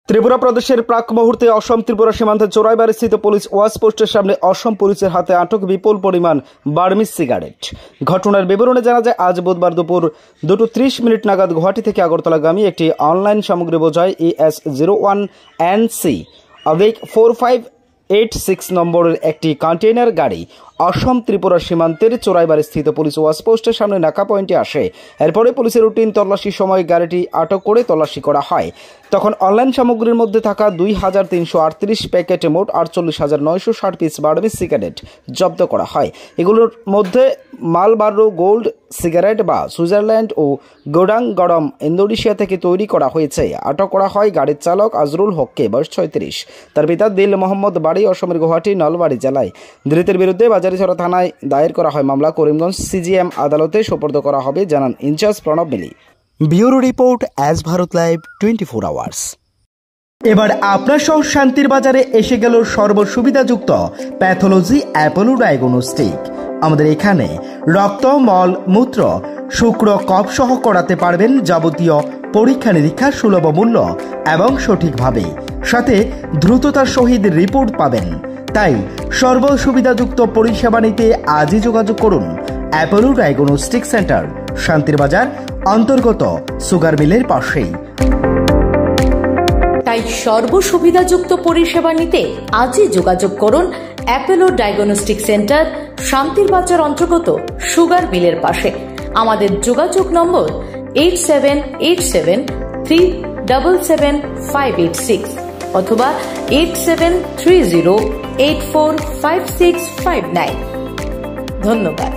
ত্রিপুরা প্রদেশের প্রাক মুহূর্তে অসম ত্রিপুরা সীমান্তে চোরাইবাড়ি স্থিত পুলিশ ওয়াচ পোস্টের সামনে অসম পুলিশের হাতে আটক বিপুল পরিমাণ বার্মিজ সিগারেট। ঘটনার বিবরণে জানা যায়, আজ বুধবার দুপুর 2:30 নাগাদ গুয়াহাটি থেকে আগরতলাগামী একটি অনলাইন সামগ্রী বোঝাই ES01NC 4586 নম্বরের একটি কন্টেইনার গাড়ি অসম ত্রিপুরা সীমান্তের চোরাইবাড়ি স্থিত পুলিশ ওয়াচ পোস্টের সামনে নাকা পয়েন্টে আসে। এরপরে পুলিশের রুটিন তল্লাশির সময় গাড়িটি আটক করে তল্লাশি করা হয়। তখন অনলাইন সামগ্রীর মধ্যে থাকা 2338 প্যাকেট মোট 48,960 পিস বার্মিজ সিগারেট জব্দ করা হয়। এগুলোর মধ্যে মালবারো গোল্ড সিগারেট বা সুইজারল্যান্ড ও গোডাং গরম ইন্দোনেশিয়া থেকে তৈরি করা হয়েছে। আটক করা হয় গাড়ির চালক আজরুল হককে, বয়স 36। তার পিতা দিল মোহাম্মদ বাড়ি অসমের গুয়াহাটি নলবাড়ি জেলায়। ধৃতের বিরুদ্ধে বাজারিছড়া থানায় দায়ের করা হয় মামলা। করিমগঞ্জ CGM আদালতে সোপর্দ করা হবে, জানান incharge Pranab Mili. Bureau report, as Bharat live 24 hours. এবার আপনার সহ শান্তির বাজারে এসে গেল সর্বসুবিধাযুক্ত প্যাথোলজি অ্যাপোলো ডায়াগনস্টিক। আমাদের এখানে রক্ত, মল, মূত্র, শুক্র, কফ সহ করাতে পারবেন যাবতীয় পরীক্ষা নিরীক্ষা সুলভ মূল্য এবং সঠিকভাবে, সাথে দ্রুততার সহিত রিপোর্ট পাবেন। তাই সর্বসুবিধাযুক্ত পরিষেবা নিতে আজই যোগাযোগ করুন অ্যাপোলো ডায়াগনস্টিক সেন্টার, শান্তির বাজার অন্তর্গত সুগার মিলের পাশেই। তাই সর্বসুবিধাযুক্ত পরিষেবা নিতে আজই যোগাযোগ করুন অ্যাপোলো ডায়াগনস্টিক সেন্টার, শান্তির বাজার অন্তর্গত সুগার মিলের পাশে। আমাদের যোগাযোগ নম্বর 8787377586 অথবা 8730845659। ধন্যবাদ।